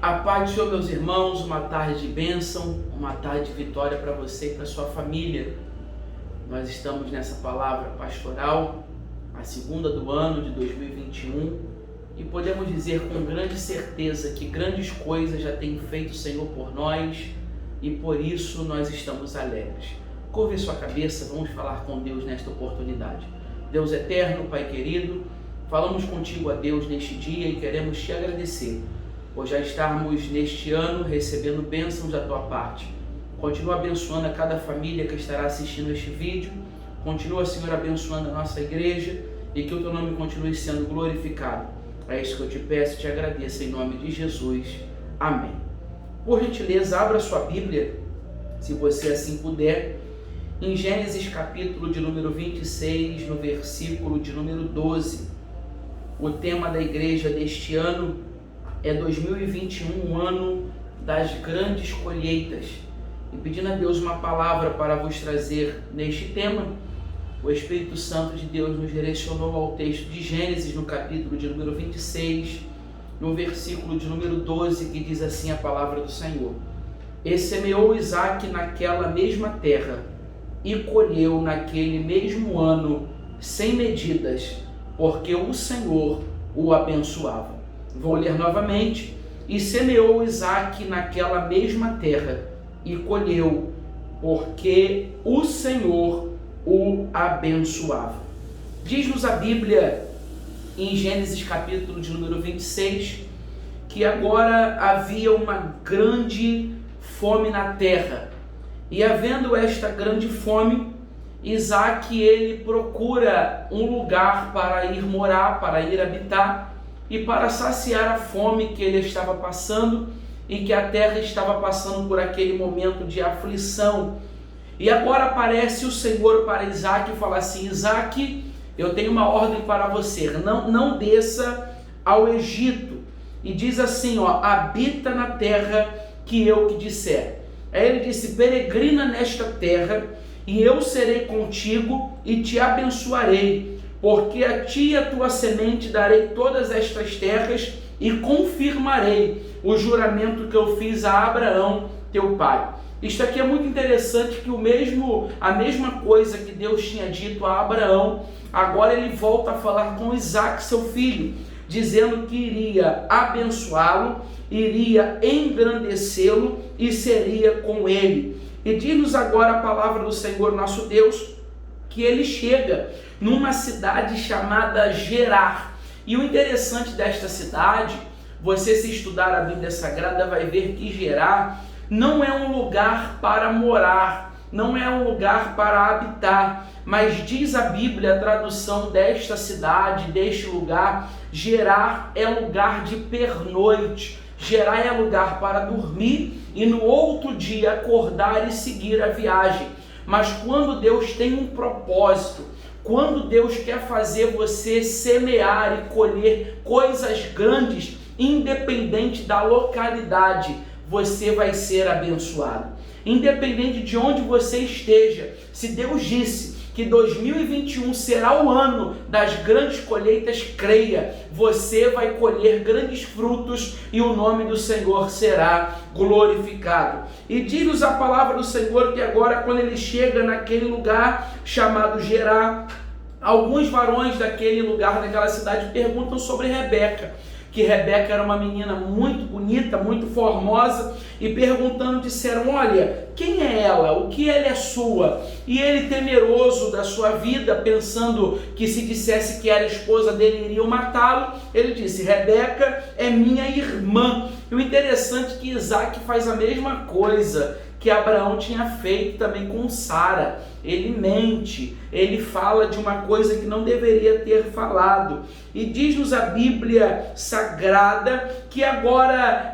A paz do Senhor, meus irmãos, uma tarde de bênção, uma tarde de vitória para você e para sua família. Nós estamos nessa palavra pastoral, a segunda do ano de 2021, e podemos dizer com grande certeza que grandes coisas já tem feito o Senhor por nós, e por isso nós estamos alegres. Curve sua cabeça, vamos falar com Deus nesta oportunidade. Deus eterno, Pai querido, falamos contigo, a Deus, neste dia e queremos te agradecer por já estarmos neste ano recebendo bênçãos da tua parte. Continua abençoando a cada família que estará assistindo este vídeo. Continua, Senhor, abençoando a nossa igreja e que o teu nome continue sendo glorificado. É isso que eu te peço e te agradeço em nome de Jesus. Amém. Por gentileza, abra sua Bíblia, se você assim puder, em Gênesis capítulo de número 26, no versículo de número 12. O tema da igreja deste ano é 2021, um ano das grandes colheitas. E pedindo a Deus uma palavra para vos trazer neste tema, o Espírito Santo de Deus nos direcionou ao texto de Gênesis, no capítulo de número 26, no versículo de número 12, que diz assim a palavra do Senhor: E semeou Isaque naquela mesma terra, e colheu naquele mesmo ano, sem medidas, porque o Senhor o abençoava. Vou ler novamente. E semeou Isaque naquela mesma terra, e colheu, porque o Senhor o abençoava. Diz-nos a Bíblia, em Gênesis capítulo de número 26, que agora havia uma grande fome na terra. E havendo esta grande fome, Isaque ele procura um lugar para ir morar, para ir habitar, e para saciar a fome que ele estava passando e que a terra estava passando por aquele momento de aflição. E agora aparece o Senhor para Isaque e fala assim: Isaque, eu tenho uma ordem para você, não desça ao Egito. E diz assim, habita na terra que eu te disser. Aí ele disse: peregrina nesta terra, e eu serei contigo e te abençoarei, porque a ti e a tua semente darei todas estas terras e confirmarei o juramento que eu fiz a Abraão, teu pai. Isto aqui é muito interessante, que a mesma coisa que Deus tinha dito a Abraão, agora ele volta a falar com Isaque, seu filho, dizendo que iria abençoá-lo, iria engrandecê-lo e seria com ele. E diz-nos agora a palavra do Senhor nosso Deus, que ele chega numa cidade chamada Gerar. E o interessante desta cidade, você se estudar a Bíblia Sagrada vai ver que Gerar não é um lugar para morar, não é um lugar para habitar, mas diz a Bíblia, a tradução desta cidade, deste lugar, Gerar é lugar de pernoite. Gerar é lugar para dormir e no outro dia acordar e seguir a viagem. Mas quando Deus tem um propósito, quando Deus quer fazer você semear e colher coisas grandes, independente da localidade, você vai ser abençoado. Independente de onde você esteja, se Deus disse que 2021 será o ano das grandes colheitas, creia, você vai colher grandes frutos e o nome do Senhor será glorificado. E diz-nos a palavra do Senhor que agora, quando ele chega naquele lugar chamado Gerar, alguns varões daquele lugar, daquela cidade, perguntam sobre Rebeca, que Rebeca era uma menina muito bonita, muito formosa, e perguntando disseram: olha, quem é ela? O que ela é sua? E ele, temeroso da sua vida, pensando que se dissesse que era esposa dele, iriam matá-lo, ele disse: Rebeca é minha irmã. E o interessante é que Isaque faz a mesma coisa que Abraão tinha feito também com Sara. Ele mente, ele fala de uma coisa que não deveria ter falado. E diz-nos a Bíblia Sagrada que agora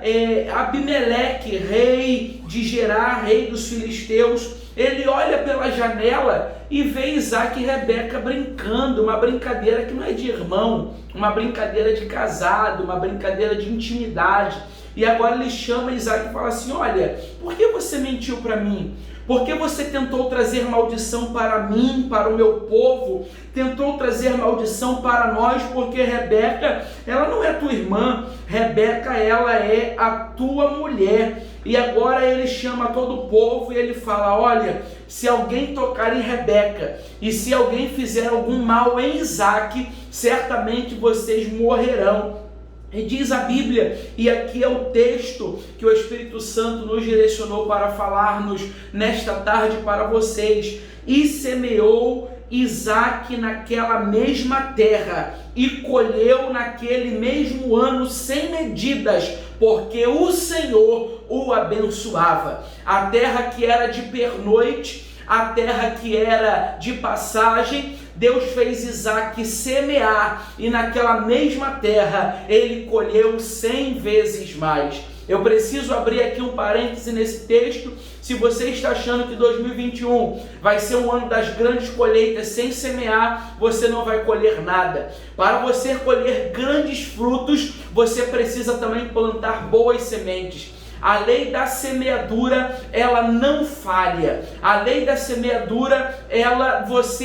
Abimeleque, rei de Gerar, rei dos filisteus, ele olha pela janela e vê Isaque e Rebeca brincando, uma brincadeira que não é de irmão, uma brincadeira de casado, uma brincadeira de intimidade. E agora ele chama Isaque e fala assim: olha, por que você mentiu para mim? Porque você tentou trazer maldição para mim, para o meu povo, tentou trazer maldição para nós, porque Rebeca, ela não é tua irmã, Rebeca, ela é a tua mulher. E agora ele chama todo o povo e ele fala: olha, se alguém tocar em Rebeca e se alguém fizer algum mal em Isaque, certamente vocês morrerão. E diz a Bíblia, e aqui é o texto que o Espírito Santo nos direcionou para falarmos nesta tarde para vocês: e semeou Isaque naquela mesma terra, e colheu naquele mesmo ano sem medidas, porque o Senhor o abençoava. A terra que era de pernoite, a terra que era de passagem, Deus fez Isaque semear, e naquela mesma terra ele colheu 100 vezes mais. Eu preciso abrir aqui um parêntese nesse texto. Se você está achando que 2021 vai ser um ano das grandes colheitas, sem semear, você não vai colher nada. Para você colher grandes frutos, você precisa também plantar boas sementes. A lei da semeadura, ela não falha. A lei da semeadura,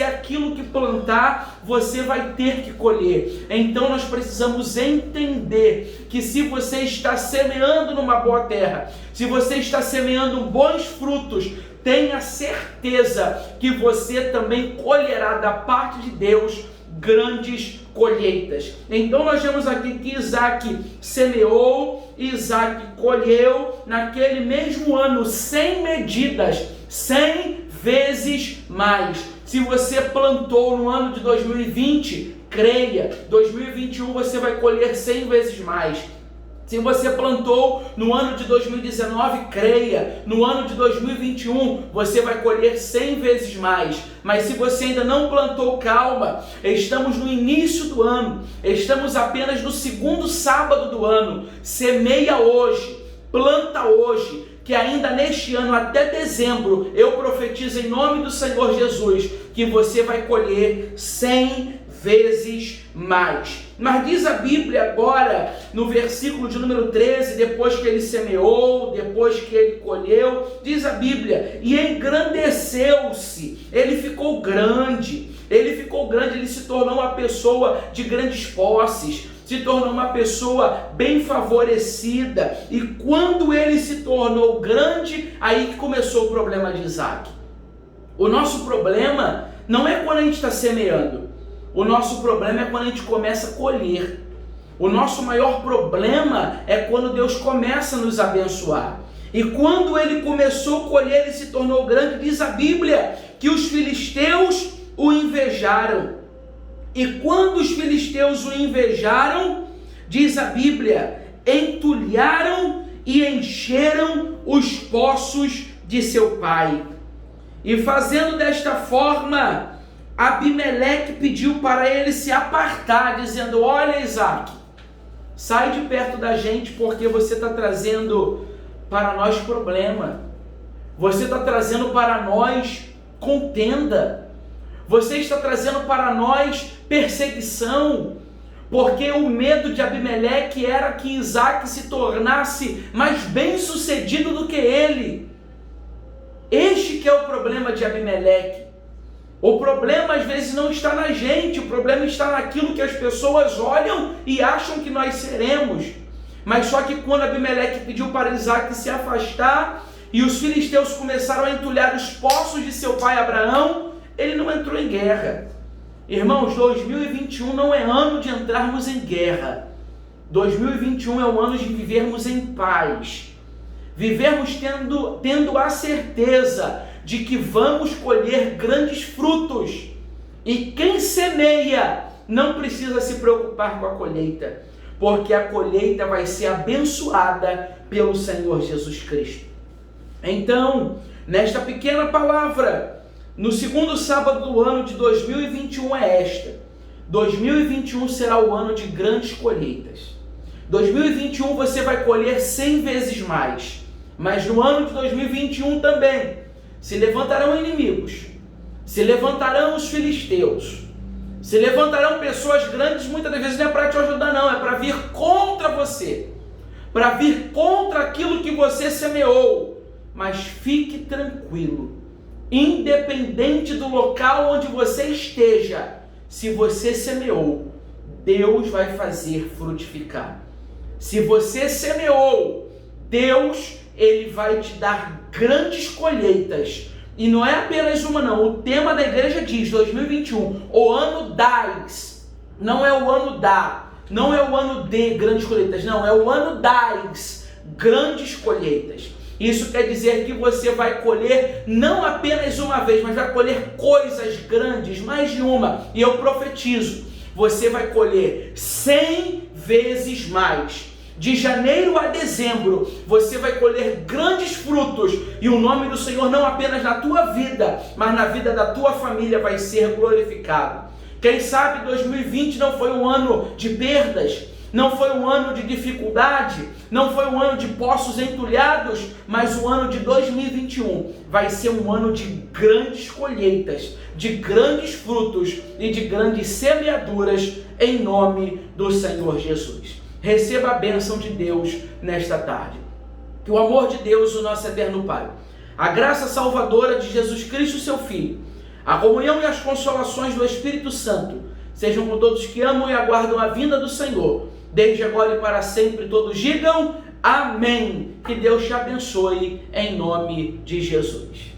aquilo que plantar, você vai ter que colher. Então nós precisamos entender que se você está semeando numa boa terra, se você está semeando bons frutos, tenha certeza que você também colherá da parte de Deus grandes colheitas. Então nós vemos aqui que Isaque semeou, Isaque colheu naquele mesmo ano 100 medidas, 100 vezes mais. Se você plantou no ano de 2020, creia, 2021 você vai colher 100 vezes mais. Se você plantou no ano de 2019, creia, no ano de 2021 você vai colher 100 vezes mais. Mas se você ainda não plantou, calma, estamos no início do ano, estamos apenas no segundo sábado do ano. Semeia hoje, planta hoje, que ainda neste ano, até dezembro, eu profetizo em nome do Senhor Jesus, que você vai colher 100 vezes mais. Mas diz a Bíblia agora, no versículo de número 13, depois que ele semeou, depois que ele colheu, diz a Bíblia, e engrandeceu-se, ele ficou grande, ele se tornou uma pessoa de grandes posses, se tornou uma pessoa bem favorecida, e quando ele se tornou grande, aí que começou o problema de Isaque. O nosso problema não é quando a gente está semeando, o nosso problema é quando a gente começa a colher. O nosso maior problema é quando Deus começa a nos abençoar. E quando ele começou a colher, ele se tornou grande. Diz a Bíblia que os filisteus o invejaram. E quando os filisteus o invejaram, diz a Bíblia, entulharam e encheram os poços de seu pai. E fazendo desta forma, Abimeleque pediu para ele se apartar, dizendo: olha, Isaque, sai de perto da gente, porque você está trazendo para nós problema, você está trazendo para nós contenda, você está trazendo para nós perseguição, porque o medo de Abimeleque era que Isaque se tornasse mais bem sucedido do que ele. Este que é o problema de Abimeleque. O problema às vezes não está na gente, o problema está naquilo que as pessoas olham e acham que nós seremos. Mas só que quando Abimeleque pediu para Isaque se afastar e os filisteus começaram a entulhar os poços de seu pai Abraão, ele não entrou em guerra. Irmãos, 2021 não é ano de entrarmos em guerra. 2021 é o ano de vivermos em paz. Vivermos tendo a certeza de que vamos colher grandes frutos. E quem semeia não precisa se preocupar com a colheita, porque a colheita vai ser abençoada pelo Senhor Jesus Cristo. Então, nesta pequena palavra, no segundo sábado do ano de 2021 é esta: 2021 será o ano de grandes colheitas. 2021 você vai colher 100 vezes mais, mas no ano de 2021 também se levantarão inimigos, se levantarão os filisteus, se levantarão pessoas grandes, muitas das vezes não é para te ajudar não, é para vir contra você, para vir contra aquilo que você semeou. Mas fique tranquilo, Independente do local onde você esteja, se você semeou, Deus vai fazer frutificar. Se você semeou, Deus, Ele vai te dar grandes colheitas. E não é apenas uma não, o tema da igreja diz, 2021, o ano das, não é o ano da, não é o ano de grandes colheitas, não, é o ano das grandes colheitas. Isso quer dizer que você vai colher não apenas uma vez, mas vai colher coisas grandes, mais de uma. E eu profetizo, você vai colher 100 vezes mais. De janeiro a dezembro, você vai colher grandes frutos. E o nome do Senhor não apenas na tua vida, mas na vida da tua família vai ser glorificado. Quem sabe 2020 não foi um ano de perdas, não foi um ano de dificuldade, não foi um ano de poços entulhados, mas o ano de 2021 vai ser um ano de grandes colheitas, de grandes frutos e de grandes semeaduras em nome do Senhor Jesus. Receba a bênção de Deus nesta tarde. Que o amor de Deus, o nosso eterno Pai, a graça salvadora de Jesus Cristo, seu Filho, a comunhão e as consolações do Espírito Santo, sejam com todos que amam e aguardam a vinda do Senhor, desde agora e para sempre. Todos digam amém. Que Deus te abençoe em nome de Jesus.